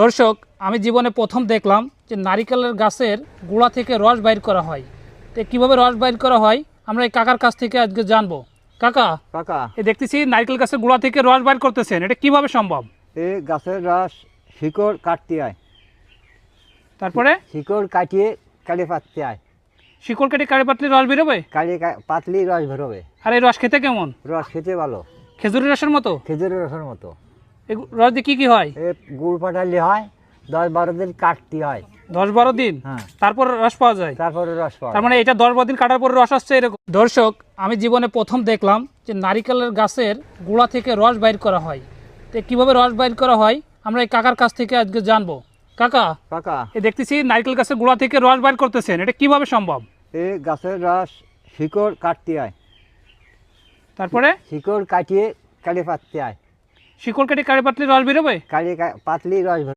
দর্শক, আমি জীবনে প্রথম দেখলাম যে নারিকেলের গাছের গোড়া থেকে রস বাইর করা হয়। তো কীভাবে রস বাইর করা হয় আমরা এই কাকার কাছ থেকে আজকে জানবো। কাকা, কাকা, দেখতেছি নারিকেল গাছের গোড়া থেকে রস বাইর করতেছেন, এটা কিভাবে সম্ভব? এই গাছের রস শিকড় কাটতে হয়, তারপরে শিকড় কাটিয়ে কালি পাততে হয়, শিকড় কেটে কাড়ি পাতলি রস বেরোবে। কালি পাতলি রস বেরোবে। আর এই রস খেতে কেমন? রস খেতে ভালো, খেজুরের রসের মতো। খেজুরের রসের মতো। এই রস দিয়ে কী কী হয়? এ গুড় পাঠালে হয়, 10-12 দিন কাটতে হয়। 10-12 দিন, হ্যাঁ, তারপর রস পাওয়া যায়। তারপরে রস পাওয়া তার মানে এটা 10-12 দিন কাটার পর রস আসছে এরকম। দর্শক, আমি জীবনে প্রথম দেখলাম যে নারিকেলের গাছের গোড়া থেকে রস বাইর করা হয়। তো কীভাবে রস বাইর করা হয় আমরা এই কাকার কাছ থেকে আজকে জানবো। কাকা, কাকা, দেখতেছি নারিকেল গাছের গোড়া থেকে রস বাইর করতেছেন, এটা কিভাবে সম্ভব? এই গাছের রস শিকড় কাটতে হয়, তারপরে শিকড় কাটিয়ে কালি পাততে হয়, শিকড় কেটে কাড়ি পাতলি রস বেরোবে। কালি পাতলি রস